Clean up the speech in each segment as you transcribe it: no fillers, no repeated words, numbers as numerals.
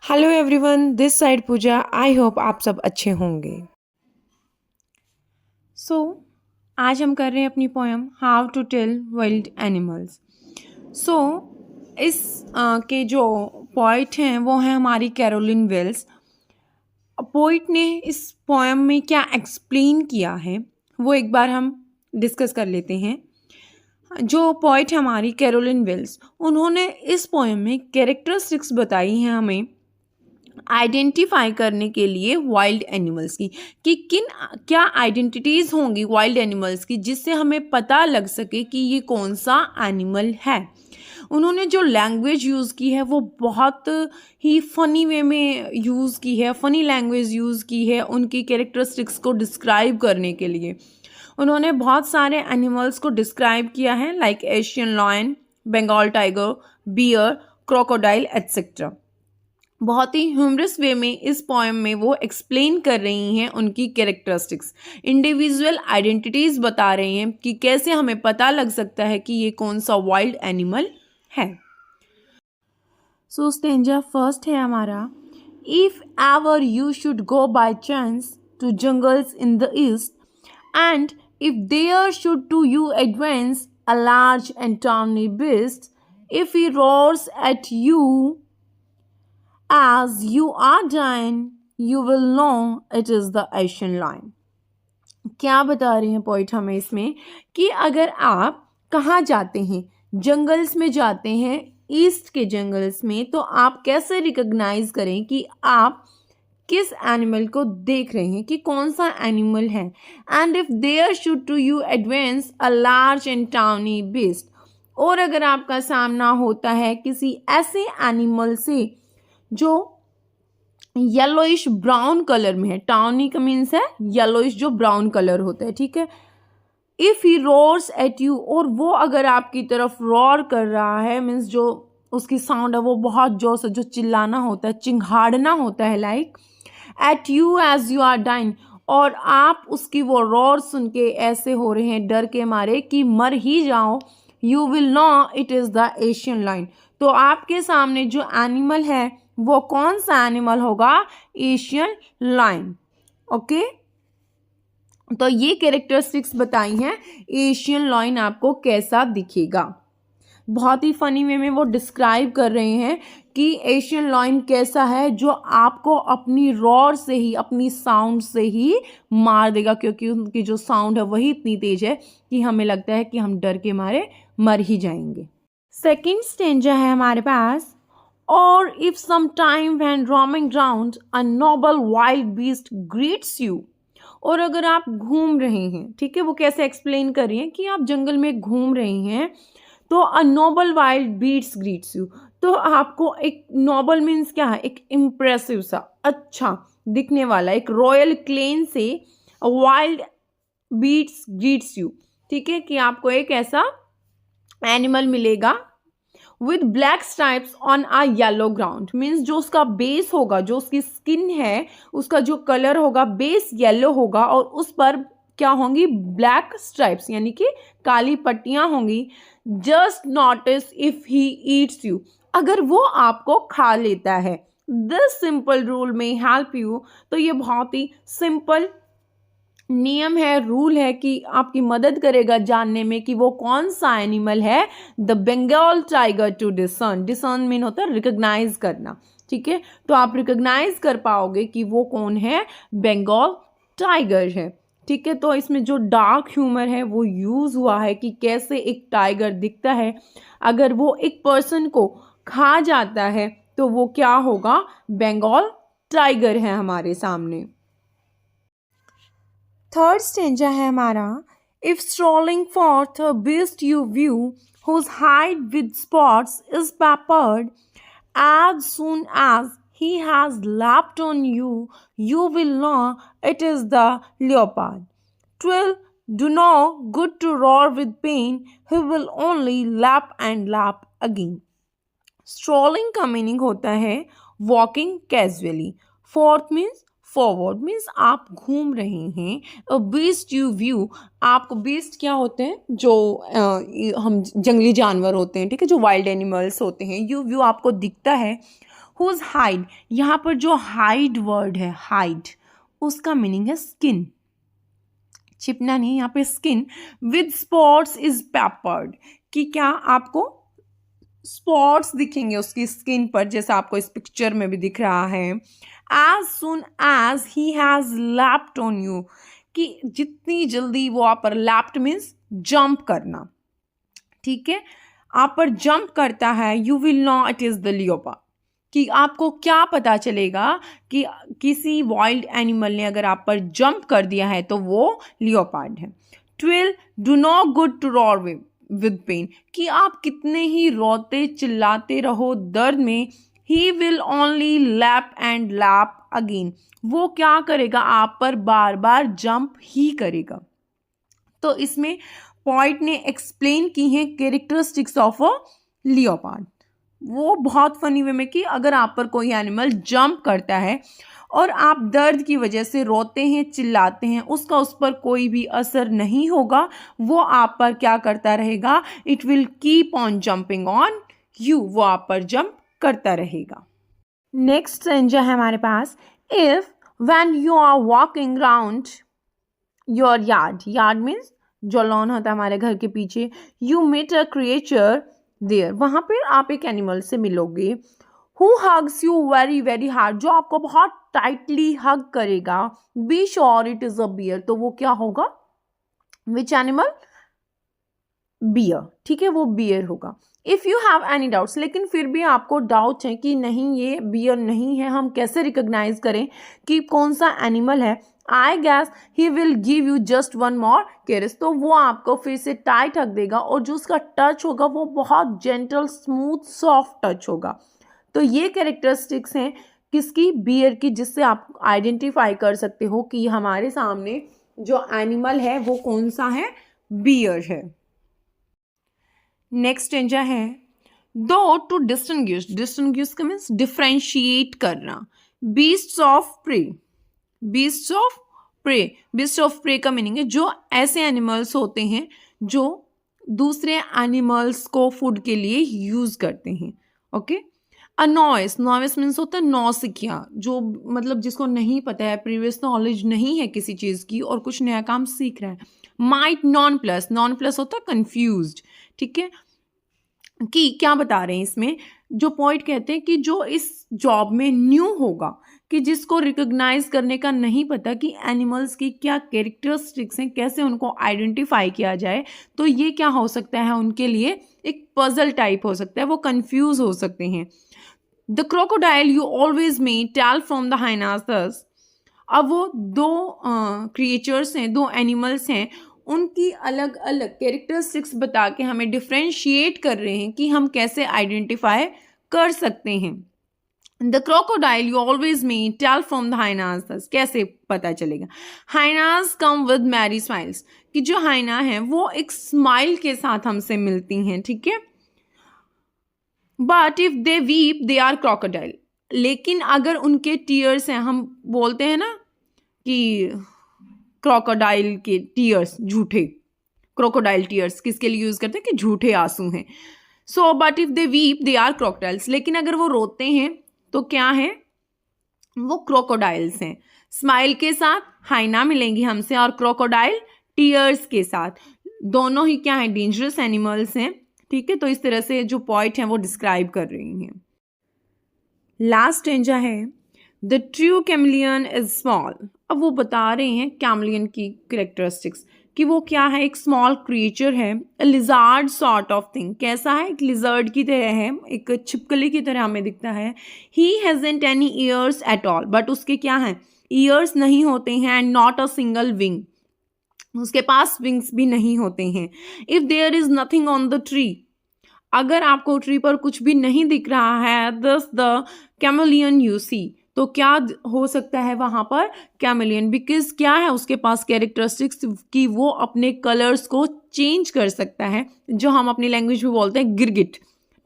Hello everyone, this side Pooja. I hope आप सब अच्छे होंगे। सो आज हम कर रहे हैं अपनी poem how to tell wild animals. So इस के जो पोइट हैं वो हैं हमारी कैरोलिन वेल्स। पोइट ने इस पोएम में क्या एक्सप्लेन किया है वो एक बार हम डिस्कस कर लेते हैं। जो पोइट है हमारी कैरोलिन वेल्स, उन्होंने इस पोएम में कैरेक्टरिस्टिक्स बताई हैं हमें आइडेंटिफाई करने के लिए वाइल्ड एनिमल्स की, कि किन क्या आइडेंटिटीज़ होंगी वाइल्ड एनिमल्स की जिससे हमें पता लग सके कि ये कौन सा एनिमल है। उन्होंने जो लैंग्वेज यूज़ की है वो बहुत ही फ़नी वे में यूज़ की है, फ़नी लैंग्वेज यूज़ की है उनकी कैरेक्टरिस्टिक्स को डिस्क्राइब करने के लिए। उन्होंने बहुत सारे एनिमल्स को डिस्क्राइब किया है like Asian lion, Bengal tiger, bear, crocodile etcetera. बहुत ही ह्यूमरस वे में इस पोएम में वो एक्सप्लेन कर रही हैं उनकी कैरेक्टरिस्टिक्स, इंडिविजुअल आइडेंटिटीज़ बता रही हैं कि कैसे हमें पता लग सकता है कि ये कौन सा वाइल्ड एनिमल है। सो स्टेंजा फर्स्ट है हमारा, if ever you should go by chance to jungles in the east and if there should to you advance a large and tawny beast, if he roars at you as you are dying, you will know it is the Asian lion. क्या बता रही हैं poet हमें इसमें कि अगर आप कहाँ जाते हैं, जंगल्स में जाते हैं, ईस्ट के जंगल्स में, तो आप कैसे रिकॉग्नाइज करें कि आप किस एनिमल को देख रहे हैं, कि कौन सा एनिमल है। And if there should to you advance a large and tawny beast, और अगर आपका सामना होता है किसी ऐसे एनिमल से जो येलोइश ब्राउन कलर में है, टाउनी का मीन्स है येलोइश जो ब्राउन कलर होता है, ठीक है। If he roars at you, और वो अगर आपकी तरफ रोर कर रहा है, मीन्स जो उसकी साउंड है वो बहुत जोर से जो चिल्लाना होता है, चिंघाड़ना होता है, like at you as you are dying, और आप उसकी वो रोर सुन के ऐसे हो रहे हैं डर के मारे कि मर ही जाओ, you will know it is the Asian lion, तो आपके सामने जो एनिमल है वो कौन सा एनिमल होगा, एशियन लायन। ओके, तो ये कैरेक्टरिस्टिक्स बताई हैं एशियन लायन आपको कैसा दिखेगा। बहुत ही फनी वे में वो डिस्क्राइब कर रहे हैं कि एशियन लायन कैसा है, जो आपको अपनी रॉर से ही, अपनी साउंड से ही मार देगा, क्योंकि उनकी जो साउंड है वही इतनी तेज है कि हमें लगता है कि हम डर के मारे मर ही जाएंगे। सेकेंड स्टेंजा है हमारे पास, or if sometime when roaming round a noble wild beast greets you, और अगर आप घूम रहे हैं, ठीक है, वो कैसे एक्सप्लेन कर रही हैं कि आप जंगल में घूम रहे हैं तो अ नोबल वाइल्ड बीट्स ग्रीट्स यू, तो आपको एक नोबल मीन्स क्या है, एक इम्प्रेसिव सा, अच्छा दिखने वाला, एक रॉयल क्लेन से वाइल्ड बीट्स ग्रीट्स यू, ठीक है, कि आपको एक ऐसा एनिमल मिलेगा with black stripes on a yellow ground, means जो उसका बेस होगा, जो उसकी स्किन है, उसका जो कलर होगा बेस येलो होगा, और उस पर क्या होंगी, ब्लैक स्ट्राइप्स यानी कि काली पट्टियां होंगी। Just notice if he eats you, अगर वो आपको खा लेता है। दिस सिंपल रूल में हेल्प यू, तो ये बहुत ही सिंपल नियम है, रूल है कि आपकी मदद करेगा जानने में कि वो कौन सा एनिमल है। The Bengal tiger to discern, discern mean होता है रिकॉग्नाइज करना, ठीक है, तो आप रिकॉग्नाइज कर पाओगे कि वो कौन है, बंगाल टाइगर है, ठीक है। तो इसमें जो डार्क ह्यूमर है वो यूज़ हुआ है कि कैसे एक टाइगर दिखता है, अगर वो एक पर्सन को खा जाता है तो वो क्या होगा, बंगाल टाइगर है हमारे सामने। थर्ड स्टेंजा है हमारा, if strolling forth a beast you view whose hide with spots is peppered, as soon as he has lapped on you, you will know it is the leopard. 'Twill do no good to roar with pain, he will only lap and lap again. Strolling का meaning होता है walking casually, fourth means forward, means आप घूम रहे हैं। Beast you view, आपको beast क्या होते हैं, जो हम जंगली जानवर होते हैं, ठीक है, जो वाइल्ड एनिमल्स होते हैं। यू व्यू आपको दिखता है, हुज हाइड, यहाँ पर जो हाइड वर्ड है, हाइड, उसका मीनिंग है स्किन, छिपना नहीं, यहाँ पे skin, with spots is peppered, कि क्या आपको स्पॉट्स दिखेंगे उसकी स्किन पर, जैसा आपको इस पिक्चर में भी दिख रहा है। As soon as he has leapt on you, कि जितनी जल्दी वो आप पर, लैप्ड मीन्स जंप करना, ठीक है, आप पर जंप करता है, you will know it is the leopard, कि आपको क्या पता चलेगा कि किसी वाइल्ड एनिमल ने अगर आप पर जंप कर दिया है तो वो लियोपार्ड है। 12 do not good to roar with pain, कि आप कितने ही रोते चिल्लाते रहो दर्द में, he will only leap and leap again, वो क्या करेगा, आप पर बार बार जंप ही करेगा। तो इसमें पॉइंट ने एक्सप्लेन की हैं कैरेक्टरिस्टिक्स ऑफ अ लियोपार्ड, वो बहुत फनी वे में, कि अगर आप पर कोई एनिमल जंप करता है और आप दर्द की वजह से रोते हैं चिल्लाते हैं, उसका उस पर कोई भी असर नहीं होगा, वो आप पर क्या करता रहेगा, it will keep on jumping on you, वो आप पर जंप करता रहेगा। नेक्स्ट सेंजा है हमारे पास, if when you are walking round your yard, yard means जो लॉन होता है हमारे घर के पीछे, you meet a creature there, वहाँ पर आप एक एनिमल से मिलोगे, who hugs you very very hard, जो आपको बहुत टाइटली हग करेगा, be sure it is a bear, तो वो क्या होगा, विच एनिमल, बियर, ठीक है, वो बियर होगा। If you have any doubts, लेकिन फिर भी आपको डाउट है कि नहीं ये बियर नहीं है, हम कैसे रिकॉग्नाइज करें कि कौन सा एनिमल है, I guess he will give you just one more caress, तो वो आपको फिर से टाइट हक देगा और जो उसका टच होगा वो बहुत जेंटल स्मूथ सॉफ्ट टच होगा। तो ये कैरेक्टरिस्टिक्स हैं किसकी, बियर की, जिससे आप आइडेंटिफाई कर सकते हो कि हमारे सामने जो एनिमल है वो कौन सा है, बियर है। नेक्स्ट स्टेंजा है, दो टू डिस्टिंग्विश, डिस्टिंग्विश का मीन्स डिफ्रेंशिएट करना, beasts of prey, beasts of prey, beast of prey का मीनिंग है जो ऐसे एनिमल्स होते हैं जो दूसरे एनिमल्स को फूड के लिए यूज करते हैं, ओके। अ नॉइस, नॉइस मीन्स होता है नौसिखिया, जो मतलब जिसको नहीं पता है, प्रीवियस नॉलेज नहीं है किसी चीज़ की और कुछ नया काम सीख रहा है। Might, non plus, non plus होता है कंफ्यूज्ड, ठीक है, कि क्या बता रहे हैं इसमें, जो पॉइंट कहते हैं कि जो इस जॉब में न्यू होगा, कि जिसको रिकॉग्नाइज करने का नहीं पता कि एनिमल्स की क्या कैरेक्टरिस्टिक्स हैं, कैसे उनको आइडेंटिफाई किया जाए, तो ये क्या हो सकता है उनके लिए, एक पजल टाइप हो सकता है, वो कंफ्यूज हो सकते हैं। The crocodile you always may tell from the hyenas, अब वो दो क्रिएचर्स हैं, दो एनिमल्स हैं, उनकी अलग अलग कैरेक्टरिस्टिक्स बता के हमें डिफ्रेंशिएट कर रहे हैं कि हम कैसे आइडेंटिफाई कर सकते हैं। The crocodile you always may tell from the hyenas, कैसे पता चलेगा, hyenas come with merry smiles, कि जो हाइना है वो एक स्माइल के साथ हमसे मिलती हैं, ठीक है। But if they weep they are crocodile, लेकिन अगर उनके टीयर्स हैं, हम बोलते हैं ना कि क्रोकोडाइल के टीयर्स झूठे, क्रोकोडाइल टीयर्स किसके लिए यूज करते हैं, कि झूठे आंसू हैं। So but if they weep they are crocodiles, लेकिन अगर वो रोते हैं तो क्या है, वो क्रोकोडाइल्स हैं। स्माइल के साथ हाइना मिलेंगी हमसे और क्रोकोडाइल टीयर्स के साथ, दोनों ही क्या है, डेंजरस एनिमल्स हैं, ठीक है। तो इस तरह से जो पॉइंट है वो डिस्क्राइब कर रही हैं। लास्ट स्टेंजा है, the true chameleon is small, अब वो बता रहे हैं कैमलियन की कैरेक्टरिस्टिक्स, कि वो क्या है, एक स्मॉल क्रिएचर है, लिजार्ड सॉर्ट ऑफ थिंग, कैसा है, एक लिजर्ड की तरह है, एक छिपकली की तरह हमें दिखता है। He hasn't any ears at all, but उसके क्या हैं, ईयर्स नहीं होते हैं, and not a single wing, उसके पास विंग्स भी नहीं होते हैं। If there is nothing on the tree, अगर आपको ट्री पर कुछ भी नहीं दिख रहा है, दस द कैमलियन यू सी, तो क्या हो सकता है वहां पर, कैमलियन, बिकॉज क्या है उसके पास कैरेक्टरिस्टिक्स कि वो अपने कलर्स को चेंज कर सकता है, जो हम अपनी लैंग्वेज में बोलते हैं गिरगिट,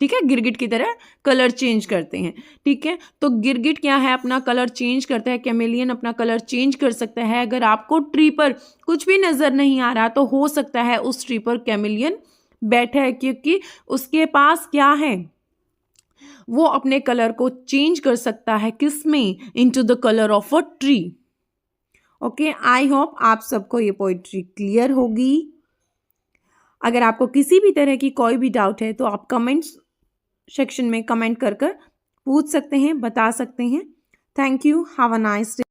ठीक है, गिरगिट की तरह कलर चेंज करते हैं, ठीक है। तो गिरगिट क्या है, अपना कलर चेंज करता है, कैमलियन अपना कलर चेंज कर सकता है। अगर आपको ट्री पर कुछ भी नजर नहीं आ रहा तो हो सकता है उस ट्री पर कैमलियन बैठा है, क्योंकि उसके पास क्या है, वो अपने कलर को चेंज कर सकता है किसमें? Into the colour of a tree. Okay, I hope आप सबको ये पोइट्री क्लियर होगी। अगर आपको किसी भी तरह की कोई भी डाउट है तो आप कमेंट्स सेक्शन में कमेंट कर पूछ सकते हैं, बता सकते हैं। Thank you, have a nice day.